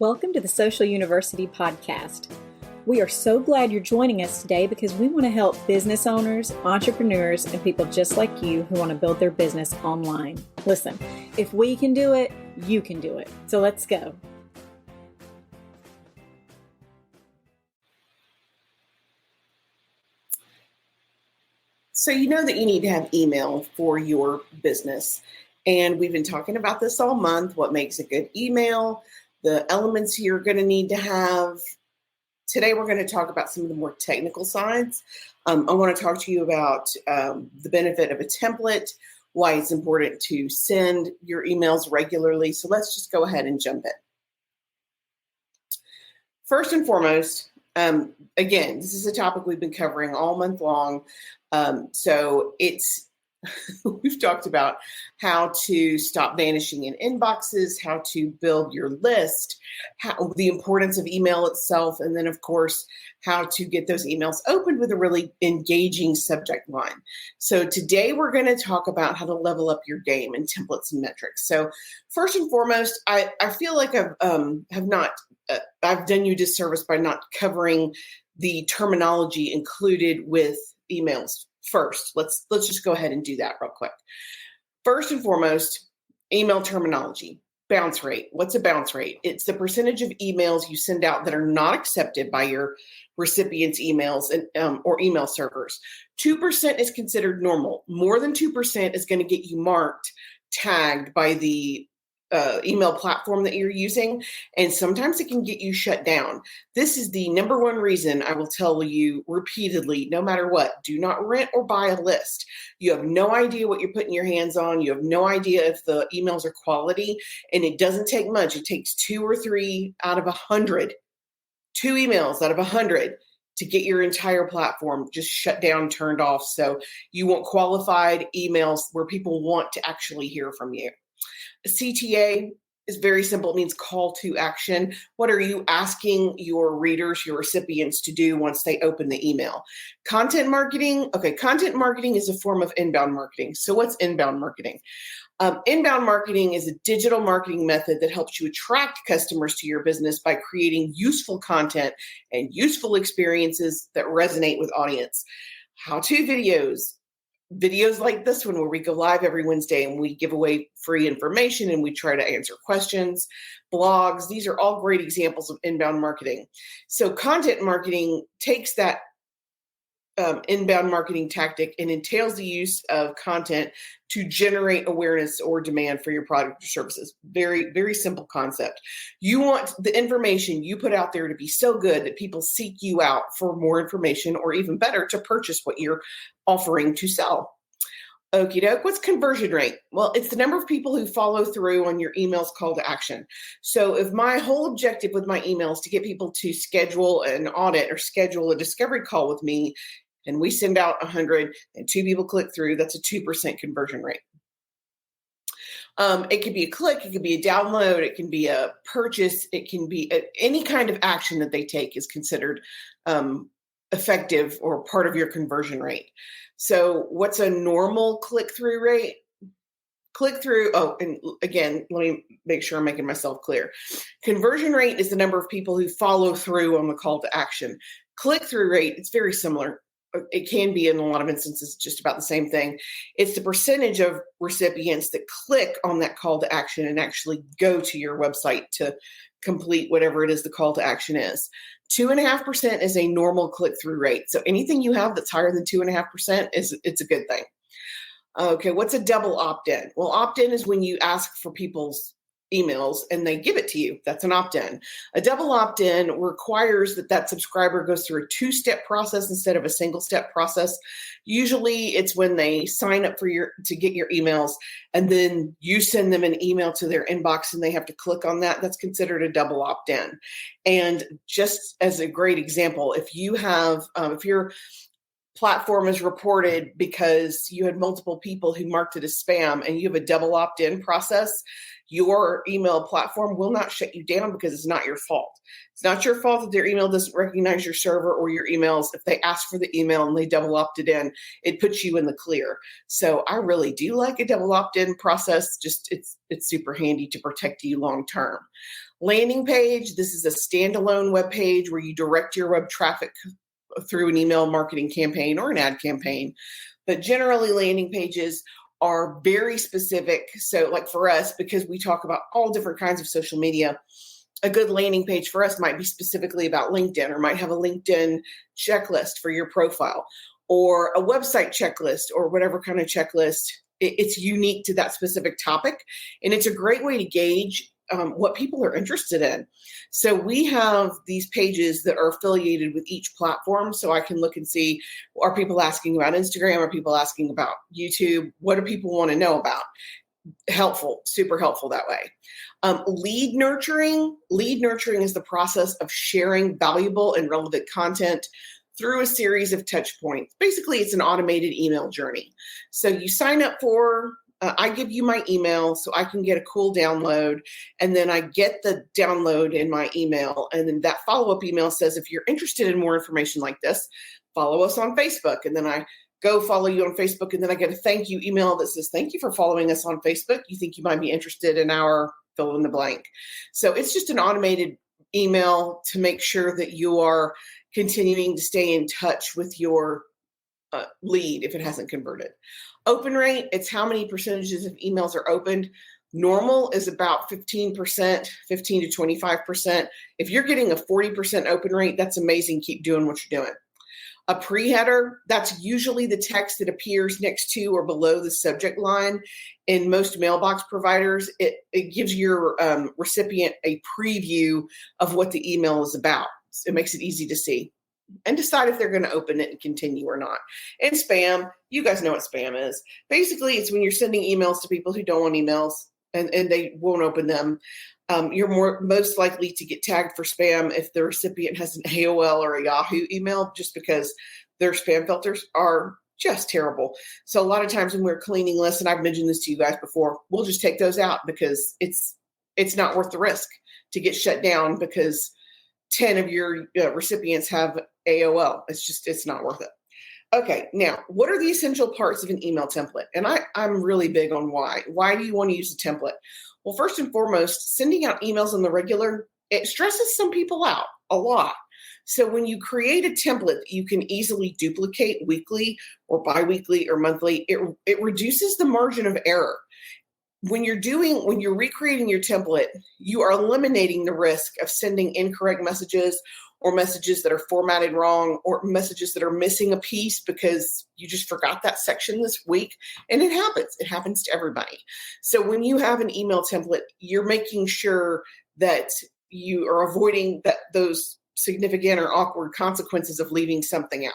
Welcome to the Social University Podcast. We are so glad you're joining us today because we want to help business owners, entrepreneurs, and people just like you who want to build their business online. Listen, if we can do it, you can do it. So let's go. So you know that you need to have email for your business. And we've been talking about this all month, what makes a good email, the elements you're going to need to have. Today, we're going to talk about some of the more technical sides. I want to talk to you about the benefit of a template, why it's important to send your emails regularly. So let's just go ahead and jump in. First and foremost, again, this is a topic we've been covering all month long. We've talked about how to stop vanishing in inboxes, how to build your list, the importance of email itself, and then, of course, how to get those emails opened with a really engaging subject line. So today we're going to talk about how to level up your game in templates and metrics. So first and foremost, I feel like I've done you a disservice by not covering the terminology included with emails. First, let's just go ahead and do that real quick. First and foremost, email terminology. Bounce rate. What's a bounce rate? It's the percentage of emails you send out that are not accepted by your recipients' emails and or email servers. 2% is considered normal. More than 2% is going to get you marked, tagged by the email platform that you're using, and sometimes it can get you shut down. This is the number one reason I will tell you repeatedly, no matter what, do not rent or buy a list. You have no idea what you're putting your hands on. You have no idea if the emails are quality, and it doesn't take much. It takes 2 or 3 out of 100, 2 emails out of 100 to get your entire platform just shut down, turned off. So you want qualified emails where people want to actually hear from you. CTA is very simple. It means call to action. What are you asking your readers, your recipients to do once they open the email? Content marketing. Okay, content marketing is a form of inbound marketing. So what's inbound marketing? Inbound marketing is a digital marketing method that helps you attract customers to your business by creating useful content and useful experiences that resonate with audience. How-to videos like this one where we go live every Wednesday and we give away free information and we try to answer questions, blogs. These are all great examples of inbound marketing. So content marketing takes that inbound marketing tactic and entails the use of content to generate awareness or demand for your product or services. Very, very simple concept. You want the information you put out there to be so good that people seek you out for more information, or even better, to purchase what you're offering to sell. Okie doke. What's conversion rate? Well, it's the number of people who follow through on your email's call to action. So if my whole objective with my email is to get people to schedule an audit or schedule a discovery call with me, and we send out 100 and 2 people click through, that's a 2% conversion rate. It could be a click, it could be a download, it can be a purchase, it can be any kind of action that they take is considered effective or part of your conversion rate. So what's a normal click-through rate? And again, let me make sure I'm making myself clear. Conversion rate is the number of people who follow through on the call to action. Click-through rate, it's very similar. It can be in a lot of instances just about the same thing. It's the percentage of recipients that click on that call to action and actually go to your website to complete whatever it is the call to action is. 2.5% is a normal click-through rate. So anything you have that's higher than 2.5% it's a good thing. Okay, what's a double opt-in? Well, opt-in is when you ask for people's emails and they give it to you. That's an opt-in. A double opt-in requires that subscriber goes through a 2-step process instead of a single-step process. Usually it's when they sign up to get your emails and then you send them an email to their inbox and they have to click on that. That's considered a double opt-in. And just as a great example, if you have, if your platform is reported because you had multiple people who marked it as spam and you have a double opt-in process, your email platform will not shut you down because it's not your fault. It's not your fault that their email doesn't recognize your server or your emails. If they ask for the email and they double opted in, it puts you in the clear. So I really do like a double opt-in process. Just it's super handy to protect you long term. Landing page, this is a standalone web page where you direct your web traffic through an email marketing campaign or an ad campaign. But generally, landing pages are very specific. So like for us, because we talk about all different kinds of social media, a good landing page for us might be specifically about LinkedIn, or might have a LinkedIn checklist for your profile, or a website checklist, or whatever kind of checklist. It's unique to that specific topic. And it's a great way to gauge what people are interested in. So we have these pages that are affiliated with each platform. So I can look and see, are people asking about Instagram? Are people asking about YouTube? What do people want to know about? Helpful, super helpful that way. Lead nurturing is the process of sharing valuable and relevant content through a series of touch points. Basically, it's an automated email journey. So you sign up for, I give you my email so I can get a cool download, and then I get the download in my email. And then that follow-up email says, if you're interested in more information like this, follow us on Facebook. And then I go follow you on Facebook, and then I get a thank you email that says, thank you for following us on Facebook. You think you might be interested in our fill in the blank. So it's just an automated email to make sure that you are continuing to stay in touch with your lead if it hasn't converted. Open rate, it's how many percentages of emails are opened. Normal is about 15%, 15 to 25%. If you're getting a 40% open rate, that's amazing. Keep doing what you're doing. A pre-header, that's usually the text that appears next to or below the subject line. In most mailbox providers, it gives your recipient a preview of what the email is about. It makes it easy to see and decide if they're going to open it and continue or not. And spam, you guys know what spam is. Basically, it's when you're sending emails to people who don't want emails and they won't open them. You're most likely to get tagged for spam if the recipient has an AOL or a Yahoo email, just because their spam filters are just terrible. So a lot of times when we're cleaning lists, and I've mentioned this to you guys before, we'll just take those out because it's not worth the risk to get shut down because 10 of your recipients have AOL. It's not worth it. Okay, now, what are the essential parts of an email template? And I'm really big on why. Why do you want to use a template? Well, first and foremost, sending out emails on the regular, it stresses some people out a lot. So when you create a template that you can easily duplicate weekly or biweekly or monthly, it reduces the margin of error. When you're recreating your template, you are eliminating the risk of sending incorrect messages or messages that are formatted wrong or messages that are missing a piece because you just forgot that section this week. And it happens to everybody. So when you have an email template, you're making sure that you are avoiding those significant or awkward consequences of leaving something out.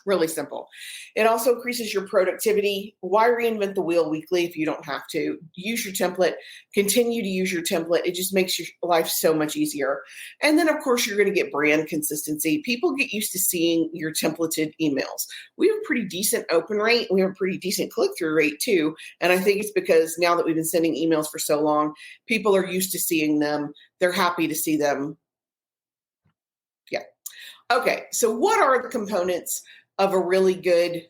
Really simple. It also increases your productivity. Why reinvent the wheel weekly if you don't have to? Use your template. Continue to use your template. It just makes your life so much easier. And then, of course, you're going to get brand consistency. People get used to seeing your templated emails. We have a pretty decent open rate. We have a pretty decent click-through rate, too. And I think it's because now that we've been sending emails for so long, people are used to seeing them. They're happy to see them. Yeah. Okay, so what are the components of a really good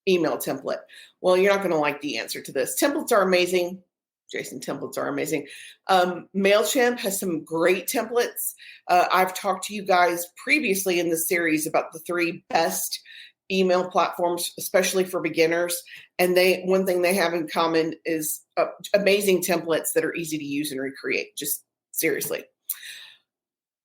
email template? Well, you're not going to like the answer to this. Templates are amazing. Jason, templates are amazing. MailChimp has some great templates. I've talked to you guys previously in this series about the 3 best email platforms, especially for beginners. And one thing they have in common is amazing templates that are easy to use and recreate. Just seriously.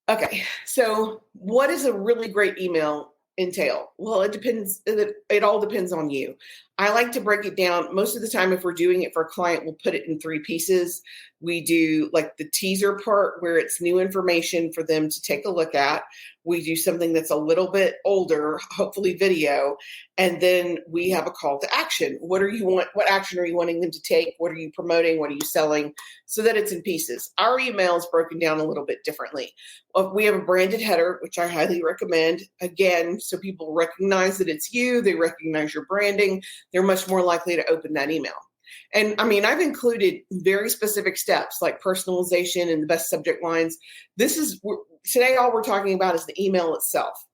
Okay, so what is a really great email entail? Well, it depends. It all depends on you. I like to break it down. Most of the time, if we're doing it for a client, we'll put it in 3 pieces. We do like the teaser part where it's new information for them to take a look at. We do something that's a little bit older, hopefully video. And then we have a call to action. What action are you wanting them to take? What are you promoting? What are you selling? So that it's in pieces. Our email is broken down a little bit differently. We have a branded header, which I highly recommend. Again, so people recognize that it's you. They recognize your branding. They're much more likely to open that email. And I mean, I've included very specific steps like personalization and the best subject lines. Today, all we're talking about is the email itself.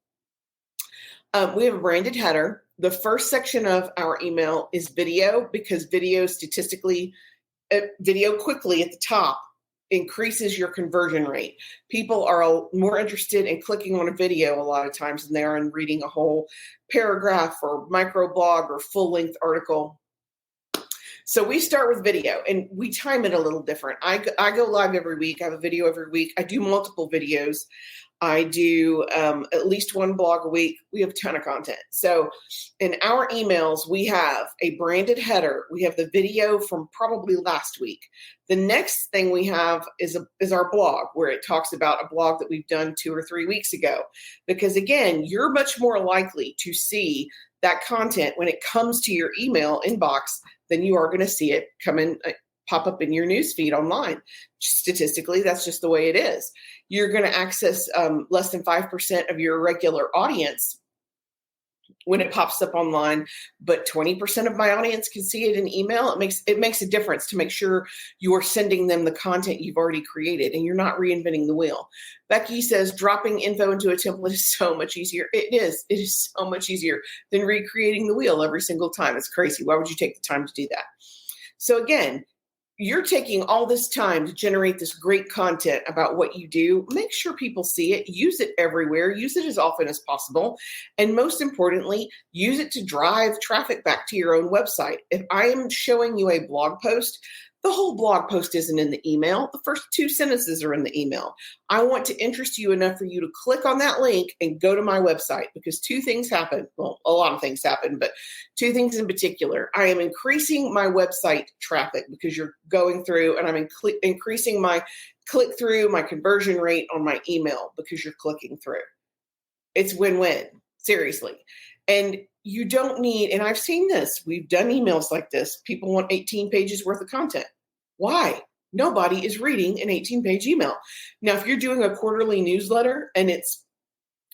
We have a branded header. The first section of our email is video, because video quickly at the top increases your conversion rate. People are more interested in clicking on a video a lot of times than they are in reading a whole paragraph or microblog or full-length article. So we start with video, and we time it a little different. I go live every week. I have a video every week. I do multiple videos. I do at least one blog a week. We have a ton of content. So in our emails, we have a branded header. We have the video from probably last week. The next thing we have is our blog, where it talks about a blog that we've done 2 or 3 weeks ago. Because again, you're much more likely to see that content when it comes to your email inbox than you are going to see it pop up in your newsfeed online. Statistically, that's just the way it is. You're going to access less than 5% of your regular audience when it pops up online, but 20% of my audience can see it in email. It makes a difference to make sure you're sending them the content you've already created and you're not reinventing the wheel. Becky says dropping info into a template is so much easier. It is so much easier than recreating the wheel every single time. It's crazy. Why would you take the time to do that? So again, you're taking all this time to generate this great content about what you do. Make sure people see it. Use it everywhere. Use it as often as possible. And most importantly, use it to drive traffic back to your own website. If I am showing you a blog post, the whole blog post isn't in the email. The first 2 sentences are in the email. I want to interest you enough for you to click on that link and go to my website, because 2 things happen. Well, a lot of things happen, but 2 things in particular. I am increasing my website traffic because you're going through, and I'm increasing my click-through, my conversion rate on my email because you're clicking through. It's win-win, seriously. And you don't need, and I've seen this, we've done emails like this. People want 18 pages worth of content. Why? Nobody is reading an 18-page email. Now, if you're doing a quarterly newsletter and it's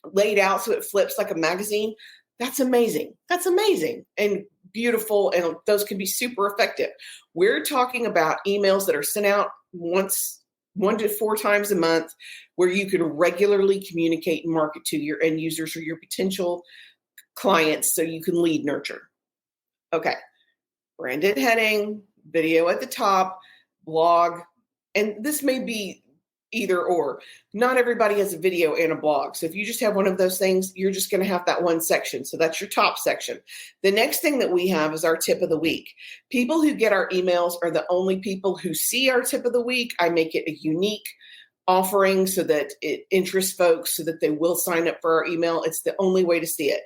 laid out so it flips like a magazine, that's amazing. That's amazing and beautiful, and those can be super effective. We're talking about emails that are sent out 1 to 4 times a month, where you can regularly communicate and market to your end users or your potential clients so you can lead nurture. Okay. Branded heading, video at the top, blog, and this may be either or. Not everybody has a video and a blog. So if you just have one of those things, you're just going to have that one section. So that's your top section. The next thing that we have is our tip of the week. People who get our emails are the only people who see our tip of the week. I make it a unique offering so that it interests folks, so that they will sign up for our email. It's the only way to see it.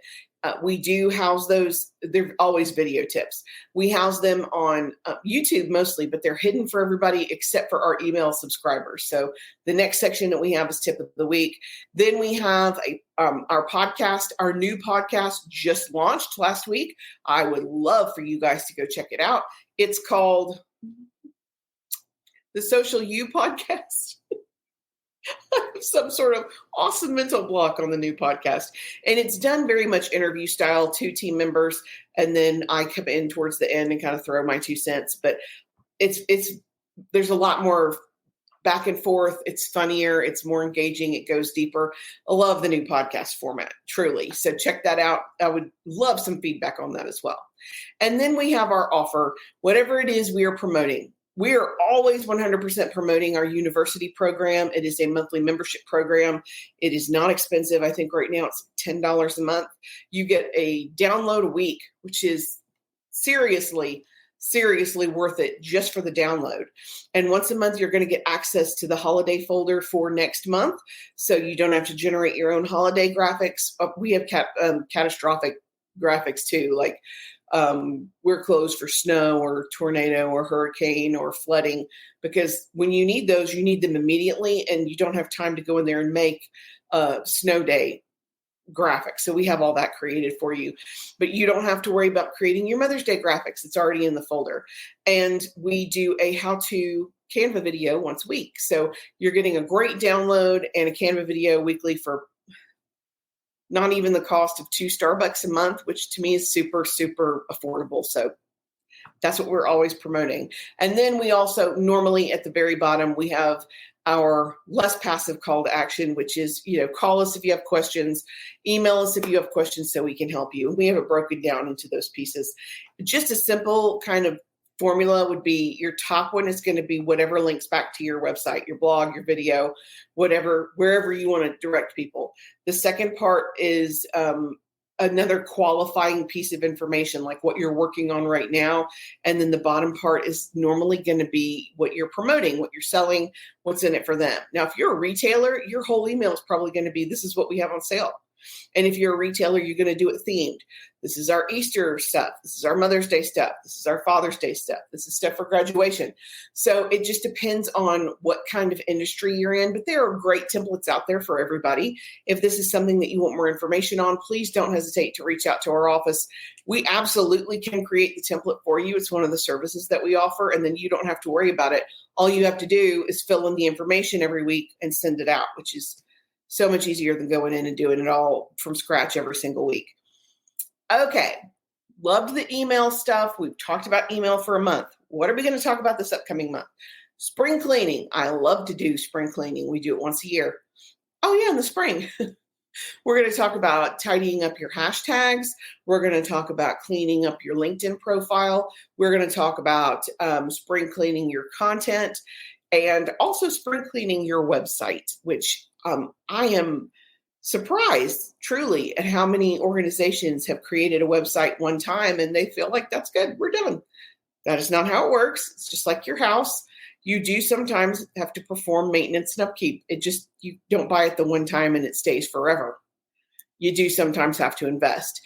We do house those. They're always video tips. We house them on YouTube mostly, but they're hidden for everybody except for our email subscribers. So the next section that we have is tip of the week. Then we have our podcast. Our new podcast just launched last week. I would love for you guys to go check it out. It's called the Social You Podcast. Some sort of awesome mental block on the new podcast. And it's done very much interview style, 2 team members. And then I come in towards the end and kind of throw my 2 cents. But there's a lot more back and forth. It's funnier. It's more engaging. It goes deeper. I love the new podcast format, truly. So check that out. I would love some feedback on that as well. And then we have our offer, whatever it is we are promoting. We are always 100% promoting our university program. It is a monthly membership program. It is not expensive. I think right now it's $10 a month. You get a download a week, which is seriously worth it just for the download. And once a month, you're going to get access to the holiday folder for next month. So you don't have to generate your own holiday graphics. We have catastrophic graphics too, like we're closed for snow or tornado or hurricane or flooding, because when you need those, you need them immediately, and you don't have time to go in there and make snow day graphics. So we have all that created for you, but you don't have to worry about creating your Mother's Day graphics. It's already in the folder. And we do a how-to Canva video once a week. So you're getting a great download and a Canva video weekly for not even the cost of $2 Starbucks a month, which to me is super, super affordable. So That's what we're always promoting. And then we also normally at the very bottom, we have our less passive call to action, which is, call us if you have questions, email us if you have questions so we can help you. We have it broken down into those pieces. Just a simple kind of formula would be your top one is going to be whatever links back to your website, your blog, your video, whatever, wherever you want to direct people. The second part is another qualifying piece of information, like what you're working on right now. And then the bottom part is normally going to be what you're promoting, what you're selling, what's in it for them. Now, if you're a retailer, your whole email is probably going to be, this is what we have on sale. And if you're a retailer, you're going to do it themed. This is our Easter stuff. This is our Mother's Day stuff. This is our Father's Day stuff. This is stuff for graduation. So it just depends on what kind of industry you're in. But there are great templates out there for everybody. If this is something that you want more information on, please don't hesitate to reach out to our office. We absolutely can create the template for you. It's one of the services that we offer, and then you don't have to worry about it. All you have to do is fill in the information every week and send it out, which is so much easier than going in and doing it all from scratch every single week. Okay. Loved the email stuff. We've talked about email for a month. What are we going to talk about this upcoming month? Spring cleaning. I love to do spring cleaning. We do it once a year. Oh yeah, in the spring. We're going to talk about tidying up your hashtags. We're going to talk about cleaning up your LinkedIn profile. We're going to talk about spring cleaning your content and also spring cleaning your website, which I am surprised truly at how many organizations have created a website one time and they feel like that's good, we're done. That is not how it works. It's just like your house. You do sometimes have to perform maintenance and upkeep. You don't buy it the one time and it stays forever. You do sometimes have to invest.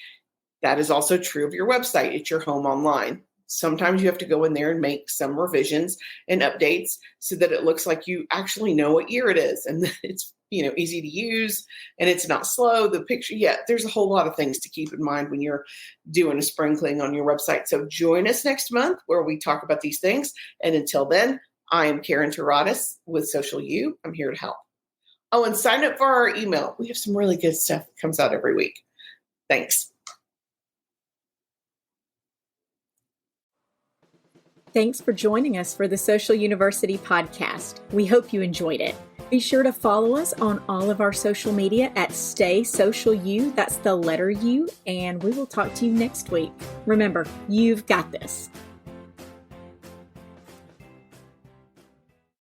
That is also true of your website. It's your home online. Sometimes you have to go in there and make some revisions and updates so that it looks like you actually know what year it is and that it's easy to use and it's not slow. The picture, there's a whole lot of things to keep in mind when you're doing a spring clean on your website. So join us next month where we talk about these things. And until then, I am Karen Taradis with Social U. I'm here to help. Oh, and sign up for our email. We have some really good stuff that comes out every week. Thanks. Thanks for joining us for the Social University podcast. We hope you enjoyed it. Be sure to follow us on all of our social media at Stay Social U. That's the letter U. And we will talk to you next week. Remember, you've got this.